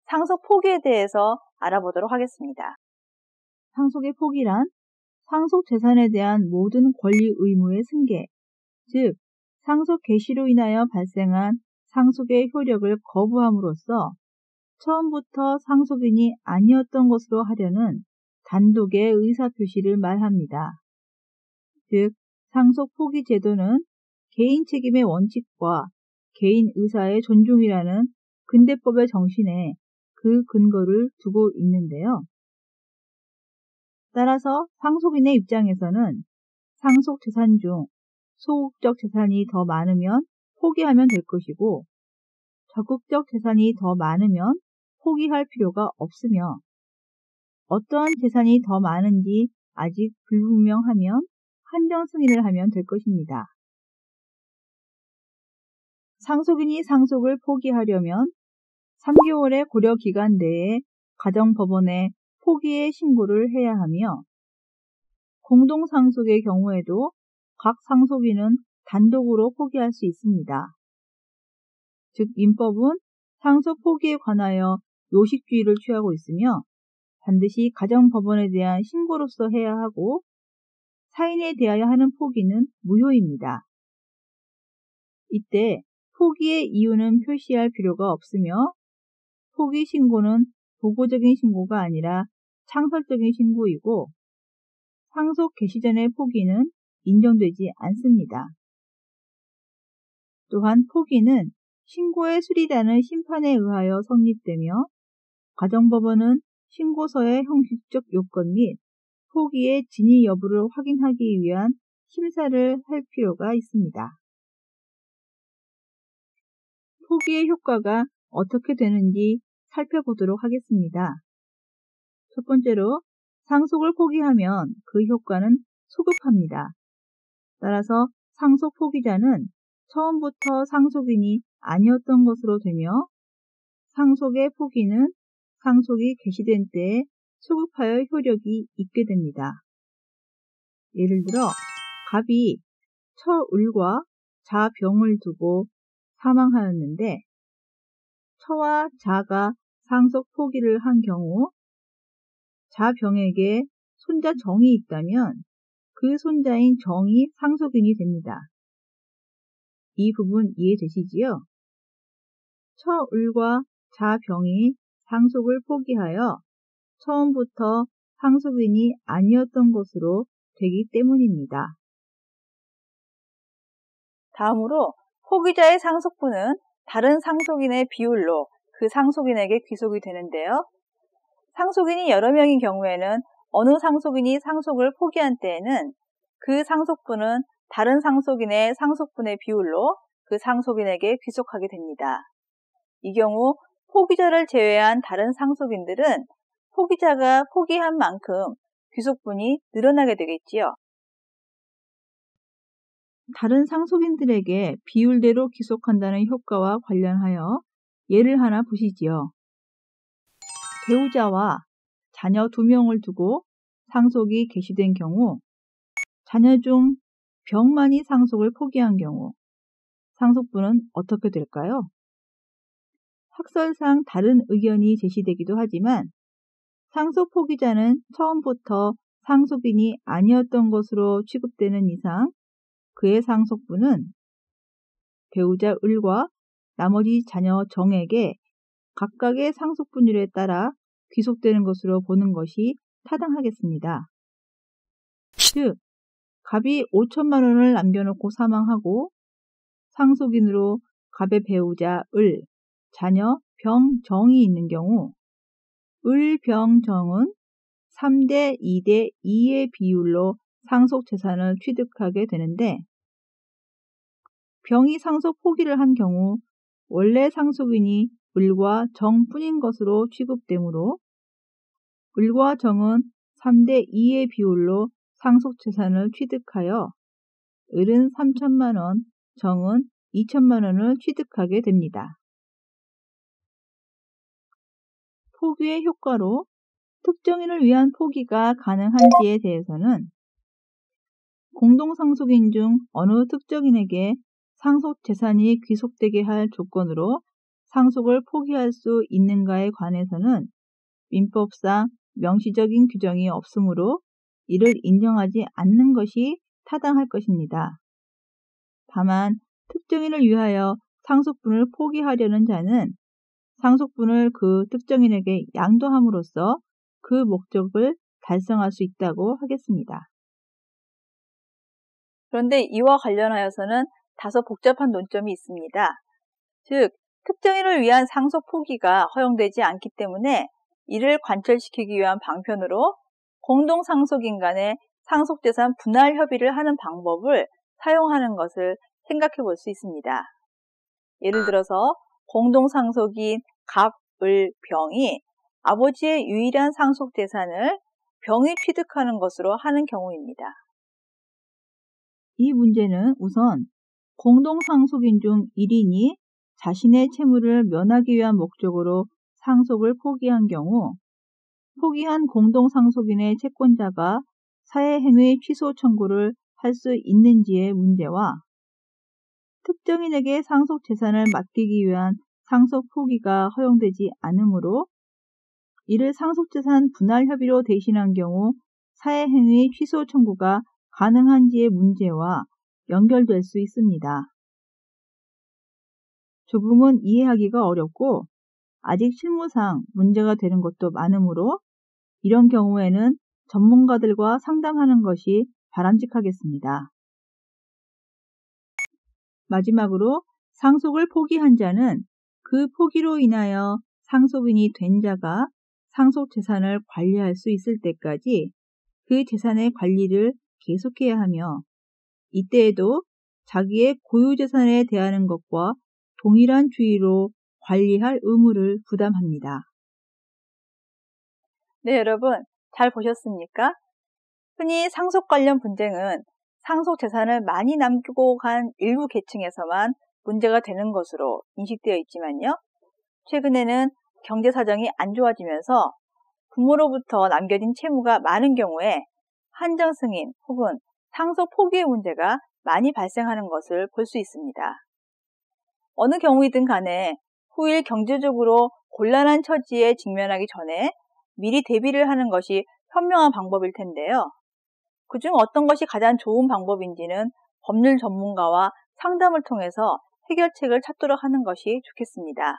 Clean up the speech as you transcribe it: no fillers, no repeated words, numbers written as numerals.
상속 포기에 대해서 알아보도록 하겠습니다. 상속의 포기란 상속 재산에 대한 모든 권리 의무의 승계, 즉 상속 개시로 인하여 발생한 상속의 효력을 거부함으로써 처음부터 상속인이 아니었던 것으로 하려는 단독의 의사표시를 말합니다. 즉 상속 포기 제도는 개인 책임의 원칙과 개인 의사의 존중이라는 근대법의 정신에 그 근거를 두고 있는데요. 따라서 상속인의 입장에서는 상속 재산 중 소극적 재산이 더 많으면 포기하면 될 것이고 적극적 재산이 더 많으면 포기할 필요가 없으며 어떠한 재산이 더 많은지 아직 불분명하면 한정 승인을 하면 될 것입니다. 상속인이 상속을 포기하려면 3개월의 고려 기간 내에 가정법원에 포기의 신고를 해야 하며 공동상속의 경우에도 각 상속인은 단독으로 포기할 수 있습니다. 즉 민법은 상속 포기에 관하여 요식주의를 취하고 있으며 반드시 가정법원에 대한 신고로서 해야 하고 사인에 대하여 하는 포기는 무효입니다. 이때 포기의 이유는 표시할 필요가 없으며 포기 신고는 보고적인 신고가 아니라 창설적인 신고이고 상속 개시 전의 포기는 인정되지 않습니다. 또한 포기는 신고의 수리라는 심판에 의하여 성립되며 가정법원은 신고서의 형식적 요건 및 포기의 진위 여부를 확인하기 위한 심사를 할 필요가 있습니다. 포기의 효과가 어떻게 되는지 살펴보도록 하겠습니다. 첫 번째로 상속을 포기하면 그 효과는 소급합니다. 따라서 상속 포기자는 처음부터 상속인이 아니었던 것으로 되며 상속의 포기는 상속이 개시된 때에 소급하여 효력이 있게 됩니다. 예를 들어 갑이 처을과 자병을 두고 사망하였는데 처와 자가 상속 포기를 한 경우 자병에게 손자 정이 있다면 그 손자인 정이 상속인이 됩니다. 이 부분 이해되시지요? 처을과 자병이 상속을 포기하여 처음부터 상속인이 아니었던 것으로 되기 때문입니다. 다음으로 포기자의 상속분은 다른 상속인의 비율로 그 상속인에게 귀속이 되는데요. 상속인이 여러 명인 경우에는 어느 상속인이 상속을 포기한 때에는 그 상속분은 다른 상속인의 상속분의 비율로 그 상속인에게 귀속하게 됩니다. 이 경우 포기자를 제외한 다른 상속인들은 포기자가 포기한 만큼 귀속분이 늘어나게 되겠지요. 다른 상속인들에게 비율대로 귀속한다는 효과와 관련하여 예를 하나 보시지요. 배우자와 자녀 2명을 두고 상속이 개시된 경우 자녀 중 병만이 상속을 포기한 경우 상속분은 어떻게 될까요? 학설상 다른 의견이 제시되기도 하지만 상속 포기자는 처음부터 상속인이 아니었던 것으로 취급되는 이상 그의 상속분은 배우자 을과 나머지 자녀 정에게 각각의 상속분율에 따라 귀속되는 것으로 보는 것이 타당하겠습니다. 즉, 갑이 5천만 원을 남겨놓고 사망하고 상속인으로 갑의 배우자 을, 자녀 병, 정이 있는 경우 을, 병, 정은 3대 2대 2의 비율로 상속 재산을 취득하게 되는데 병이 상속 포기를 한 경우 원래 상속인이 을과 정뿐인 것으로 취급되므로 을과 정은 3대 2의 비율로 상속 재산을 취득하여 을은 3천만 원, 정은 2천만 원을 취득하게 됩니다. 포기의 효과로 특정인을 위한 포기가 가능한지에 대해서는 공동상속인 중 어느 특정인에게 상속 재산이 귀속되게 할 조건으로 상속을 포기할 수 있는가에 관해서는 민법상 명시적인 규정이 없으므로 이를 인정하지 않는 것이 타당할 것입니다. 다만 특정인을 위하여 상속분을 포기하려는 자는 상속분을 그 특정인에게 양도함으로써 그 목적을 달성할 수 있다고 하겠습니다. 그런데 이와 관련하여서는 다소 복잡한 논점이 있습니다. 즉, 특정인을 위한 상속 포기가 허용되지 않기 때문에 이를 관철시키기 위한 방편으로 공동상속인 간의 상속재산 분할 협의를 하는 방법을 사용하는 것을 생각해 볼 수 있습니다. 예를 들어서 공동상속인 갑, 을, 병이 아버지의 유일한 상속재산을 병이 취득하는 것으로 하는 경우입니다. 이 문제는 우선 공동상속인 중 1인이 자신의 채무를 면하기 위한 목적으로 상속을 포기한 경우 포기한 공동상속인의 채권자가 사회행위 취소 청구를 할 수 있는지의 문제와 특정인에게 상속재산을 맡기기 위한 상속 포기가 허용되지 않으므로 이를 상속재산 분할 협의로 대신한 경우 사회행위 취소 청구가 가능한지의 문제와 연결될 수 있습니다. 조금은 이해하기가 어렵고 아직 실무상 문제가 되는 것도 많으므로 이런 경우에는 전문가들과 상담하는 것이 바람직하겠습니다. 마지막으로 상속을 포기한 자는 그 포기로 인하여 상속인이 된 자가 상속 재산을 관리할 수 있을 때까지 그 재산의 관리를 계속해야 하며 이때에도 자기의 고유 재산에 대하는 것과 동일한 주의로 관리할 의무를 부담합니다. 네, 여러분 잘 보셨습니까? 흔히 상속 관련 분쟁은 상속 재산을 많이 남기고 간 일부 계층에서만 문제가 되는 것으로 인식되어 있지만요. 최근에는 경제 사정이 안 좋아지면서 부모로부터 남겨진 채무가 많은 경우에 한정 승인 혹은 상속 포기의 문제가 많이 발생하는 것을 볼 수 있습니다. 어느 경우이든 간에 후일 경제적으로 곤란한 처지에 직면하기 전에 미리 대비를 하는 것이 현명한 방법일 텐데요. 그중 어떤 것이 가장 좋은 방법인지는 법률 전문가와 상담을 통해서 해결책을 찾도록 하는 것이 좋겠습니다.